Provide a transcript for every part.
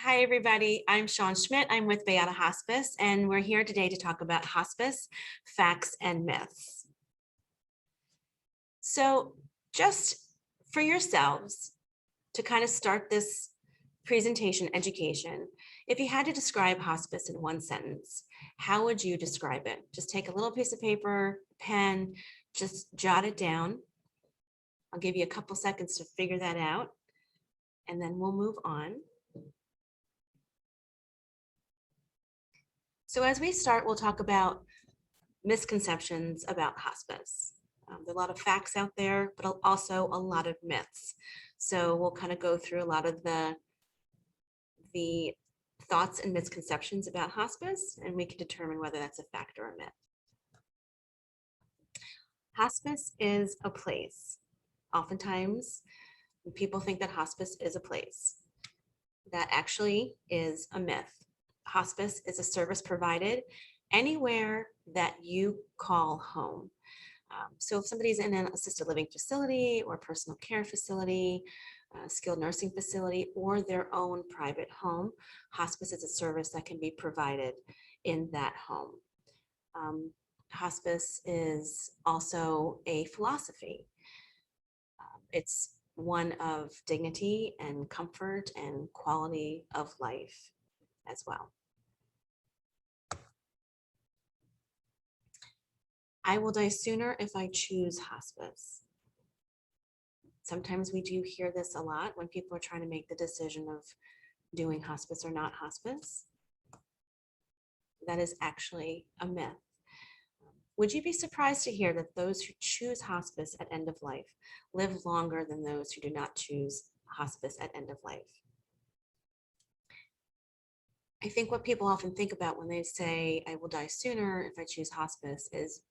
Hi, everybody. I'm Sean Schmidt. I'm with Bayada Hospice, and we're here today to talk about hospice, facts, and myths. So just for yourselves to kind of start this presentation education, if you had to describe hospice in one sentence, how would you describe it? Just take a little piece of paper, pen, just jot it down. I'll give you a couple seconds to figure that out, and then we'll move on. So as we start, we'll talk about misconceptions about hospice. There are a lot of facts out there, but also a lot of myths. So we'll kind of go through a lot of the thoughts and misconceptions about hospice, and we can determine whether that's a fact or a myth. Hospice is a place. Oftentimes, people think that hospice is a place. That actually is a myth. Hospice is a service provided anywhere that you call home. So if somebody's in an assisted living facility or personal care facility, skilled nursing facility, or their own private home, hospice is a service that can be provided in that home. Hospice is also a philosophy. It's one of dignity and comfort and quality of life as well. I will die sooner if I choose hospice. Sometimes we do hear this a lot when people are trying to make the decision of doing hospice or not hospice. That is actually a myth. Would you be surprised to hear that those who choose hospice at end of life live longer than those who do not choose hospice at end of life? I think what people often think about when they say, I will die sooner if I choose hospice, is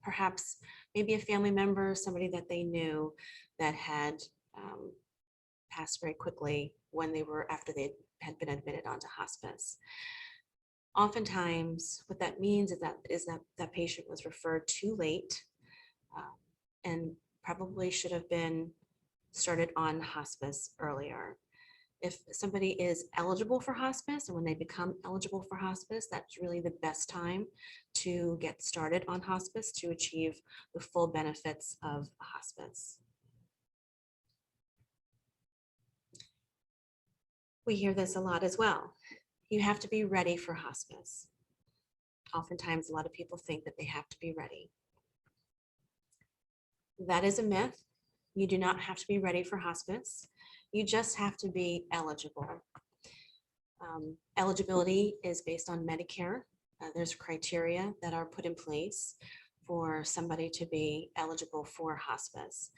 perhaps maybe a family member, somebody that they knew that had passed very quickly after they had been admitted onto hospice. Oftentimes, what that means is that patient was referred too late and probably should have been started on hospice earlier. If somebody is eligible for hospice, and when they become eligible for hospice, that's really the best time to get started on hospice to achieve the full benefits of hospice. We hear this a lot as well. You have to be ready for hospice. Oftentimes, a lot of people think that they have to be ready. That is a myth. You do not have to be ready for hospice. You just have to be eligible. Eligibility is based on Medicare. There's criteria that are put in place for somebody to be eligible for hospice.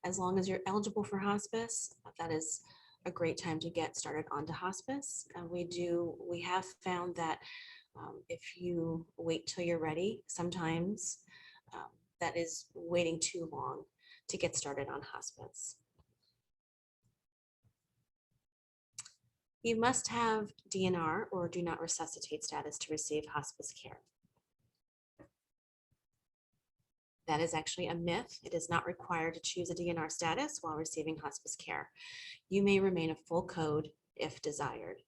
As long as you're eligible for hospice, that is a great time to get started onto hospice. We have found that if you wait till you're ready, sometimes that is waiting too long to get started on hospice. You must have DNR or do not resuscitate status to receive hospice care. That is actually a myth. It is not required to choose a DNR status while receiving hospice care. You may remain a full code if desired.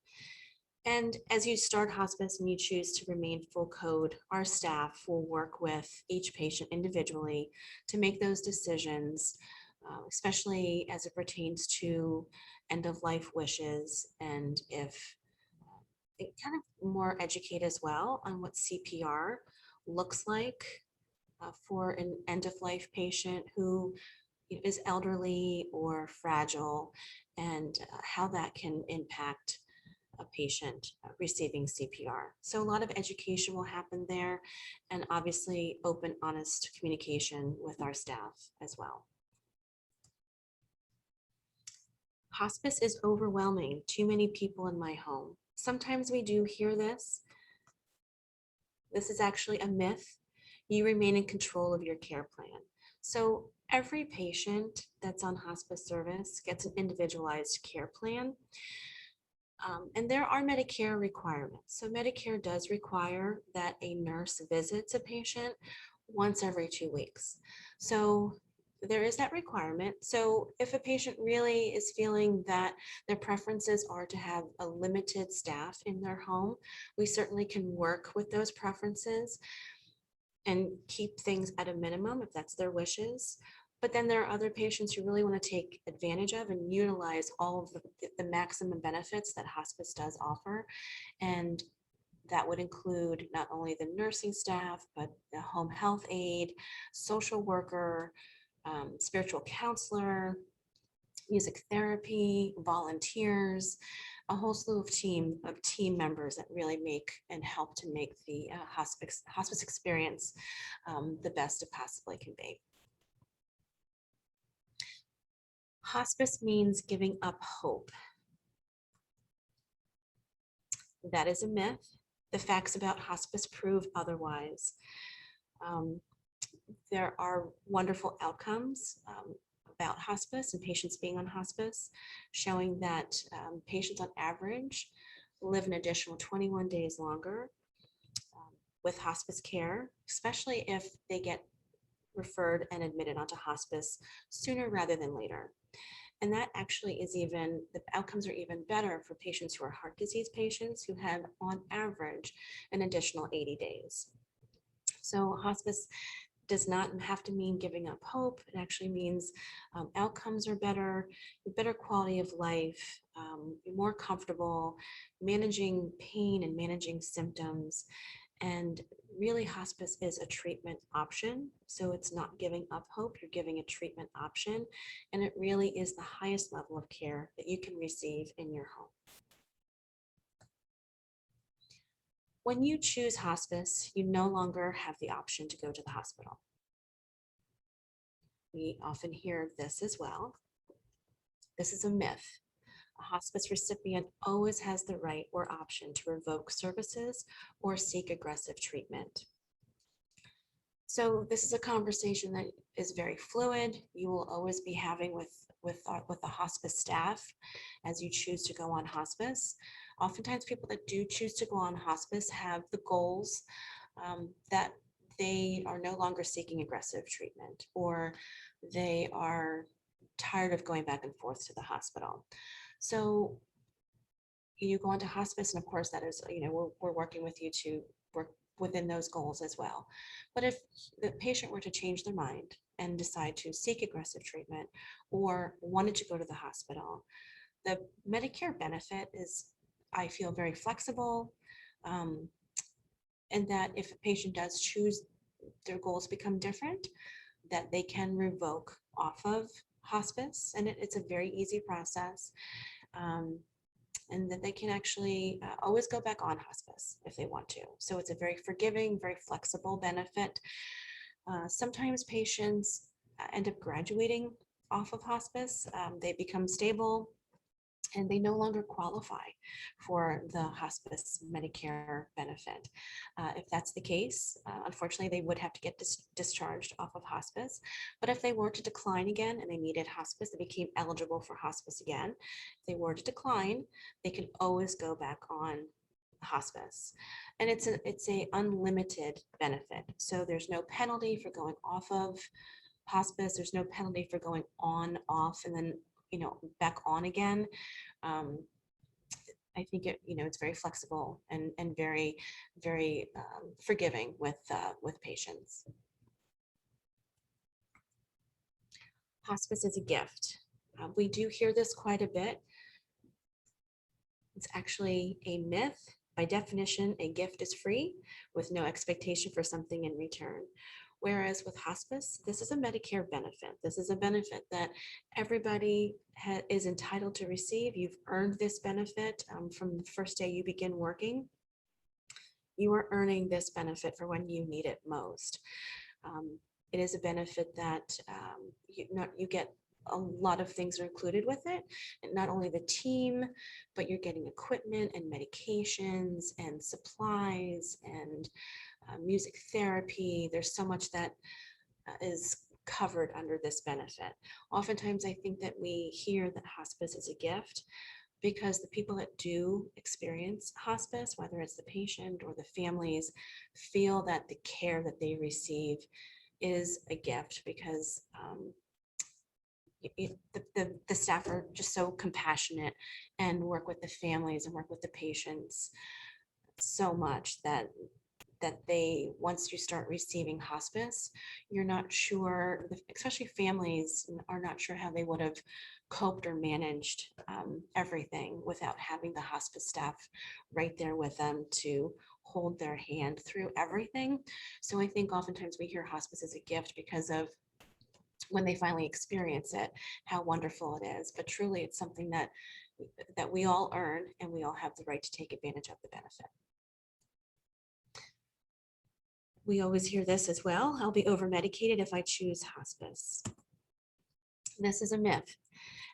And as you start hospice and you choose to remain full code, our staff will work with each patient individually to make those decisions, especially as it pertains to end of life wishes, and if they kind of more educate as well on what CPR looks like for an end of life patient who is elderly or fragile, and how that can impact a patient receiving CPR. So a lot of education will happen there, and obviously open, honest communication with our staff as well. Hospice is overwhelming. Too many people in my home. Sometimes we do hear this. This is actually a myth. You remain in control of your care plan. So every patient that's on hospice service gets an individualized care plan. And there are Medicare requirements. So Medicare does require that a nurse visits a patient once every 2 weeks. So there is that requirement. So if a patient really is feeling that their preferences are to have a limited staff in their home, we certainly can work with those preferences and keep things at a minimum if that's their wishes. But then there are other patients who really want to take advantage of and utilize all of the maximum benefits that hospice does offer. And that would include not only the nursing staff, but the home health aide, social worker, spiritual counselor, music therapy, volunteers, a whole slew of team members that really make and help to make the hospice experience the best it possibly can be. Hospice means giving up hope. That is a myth. The facts about hospice prove otherwise. Um, there are wonderful outcomes about hospice and patients being on hospice, showing that patients on average live an additional 21 days longer with hospice care, especially if they get referred and admitted onto hospice sooner rather than later. And that actually is even, the outcomes are even better for patients who are heart disease patients who have on average an additional 80 days. So hospice does not have to mean giving up hope. It actually means outcomes are better, better quality of life, more comfortable, managing pain and managing symptoms. And really, hospice is a treatment option. So it's not giving up hope, you're giving a treatment option. And it really is the highest level of care that you can receive in your home. When you choose hospice, you no longer have the option to go to the hospital. We often hear this as well. This is a myth. A hospice recipient always has the right or option to revoke services or seek aggressive treatment. So this is a conversation that is very fluid. You will always be having with the hospice staff as you choose to go on hospice. Oftentimes people that do choose to go on hospice have the goals that they are no longer seeking aggressive treatment, or they are tired of going back and forth to the hospital. So you go into hospice, and of course that is, we're working with you to work within those goals as well. But if the patient were to change their mind and decide to seek aggressive treatment or wanted to go to the hospital, the Medicare benefit is, I feel, very flexible, and that if a patient does choose, their goals become different, that they can revoke off of hospice, and it's a very easy process. And that they can actually always go back on hospice if they want to. So it's a very forgiving, very flexible benefit. Sometimes patients end up graduating off of hospice. They become stable and they no longer qualify for the hospice Medicare benefit. If that's the case, unfortunately, they would have to get discharged off of hospice. But if they were to decline again and they needed hospice, they became eligible for hospice again. If they were to decline, they can always go back on hospice. And it's a unlimited benefit. So there's no penalty for going off of hospice. There's no penalty for going on, off, and then back on again. I think it's very flexible and very, very forgiving with patients. Hospice is a gift. We do hear this quite a bit. It's actually a myth. By definition, a gift is free with no expectation for something in return. Whereas with hospice, this is a Medicare benefit. This is a benefit that everybody is entitled to receive. You've earned this benefit from the first day you begin working. You are earning this benefit for when you need it most. It is a benefit that you get a lot of things are included with it, and not only the team, but you're getting equipment and medications and supplies and music therapy. There's so much that is covered under this benefit. Oftentimes, I think that we hear that hospice is a gift because the people that do experience hospice, whether it's the patient or the families, feel that the care that they receive is a gift because the staff are just so compassionate and work with the families and work with the patients so much that they, once you start receiving hospice, you're not sure, especially families are not sure how they would have coped or managed everything without having the hospice staff right there with them to hold their hand through everything. So I think oftentimes we hear hospice as a gift because of when they finally experience it, how wonderful it is. But truly, it's something that we all earn, and we all have the right to take advantage of the benefit. We always hear this as well: I'll be over medicated if I choose hospice. This is a myth.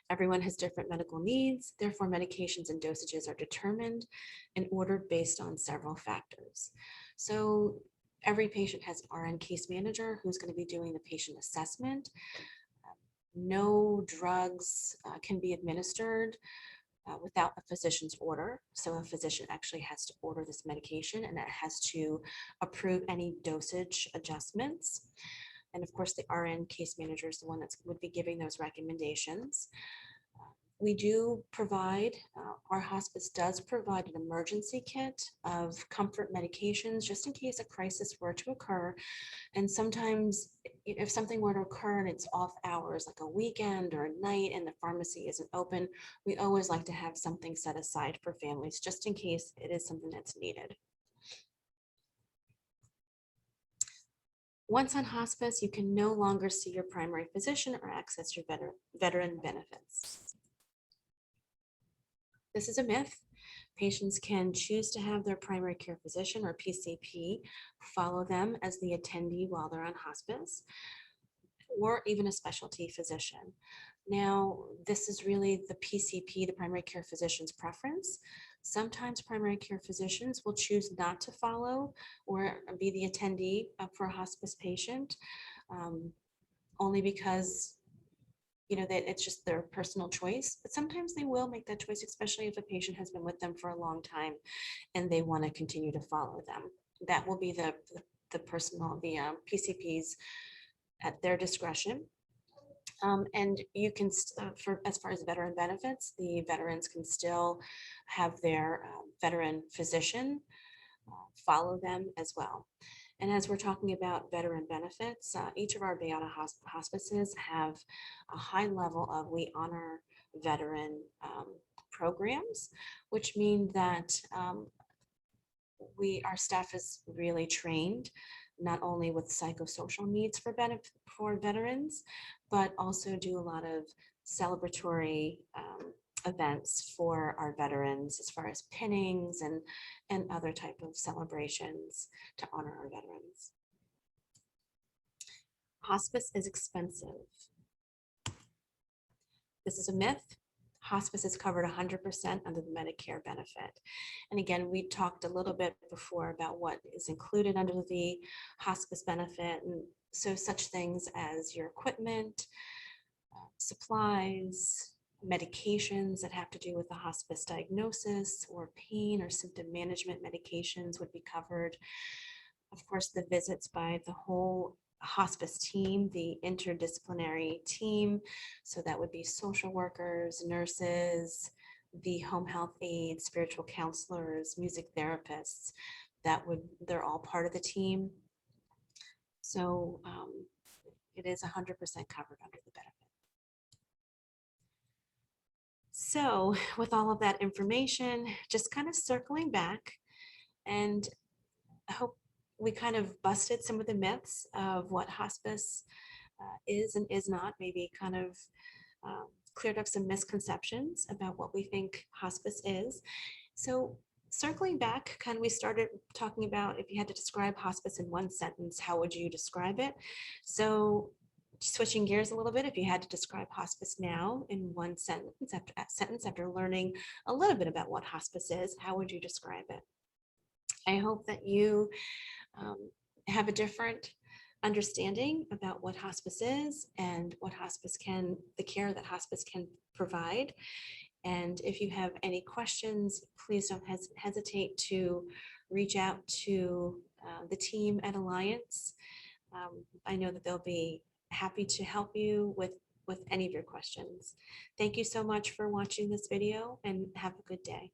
Everyone has different medical needs, therefore medications and dosages are determined and ordered based on several factors. So every patient has an RN case manager who's going to be doing the patient assessment. No drugs can be administered without a physician's order. So a physician actually has to order this medication, and it has to approve any dosage adjustments. And of course, the RN case manager is the one that would be giving those recommendations. We do provide, our hospice does provide an emergency kit of comfort medications just in case a crisis were to occur. And sometimes if something were to occur and it's off hours, like a weekend or a night, and the pharmacy isn't open, we always like to have something set aside for families just in case it is something that's needed. Once on hospice, you can no longer see your primary physician or access your veteran benefits. This is a myth. Patients can choose to have their primary care physician or PCP follow them as the attendee while they're on hospice, or even a specialty physician. Now, this is really the PCP, the primary care physician's preference. Sometimes primary care physicians will choose not to follow or be the attendee for a hospice patient, only because that it's just their personal choice. But sometimes they will make that choice, especially if a patient has been with them for a long time and they want to continue to follow them. That will be the PCPs at their discretion. And you can, as far as veteran benefits, the veterans can still have their veteran physician follow them as well. And as we're talking about veteran benefits, each of our Bayada hospices have a high level of we honor veteran programs, which mean that our staff is really trained not only with psychosocial needs for veterans, but also do a lot of celebratory events for our veterans, as far as pinnings and other type of celebrations to honor our veterans. Hospice is expensive. This is a myth. Hospice is covered 100% under the Medicare benefit. And again, we talked a little bit before about what is included under the hospice benefit. And so such things as your equipment, supplies, medications that have to do with the hospice diagnosis, or pain or symptom management medications would be covered. Of course, the visits by the whole hospice team, the interdisciplinary team. So that would be social workers, nurses, the home health aides, spiritual counselors, music therapists. They're all part of the team. So it is 100% covered under the benefit. So with all of that information, just kind of circling back, and I hope we kind of busted some of the myths of what hospice is and is not, maybe kind of cleared up some misconceptions about what we think hospice is. So circling back, kind of we started talking about if you had to describe hospice in one sentence, how would you describe it? So switching gears a little bit, if you had to describe hospice now in one sentence after learning a little bit about what hospice is, how would you describe it? I hope that you have a different understanding about what hospice is and what the care that hospice can provide. And if you have any questions, please don't hesitate to reach out to the team at Alliance. I know that they'll be happy to help you with with any of your questions. Thank you so much for watching this video and have a good day.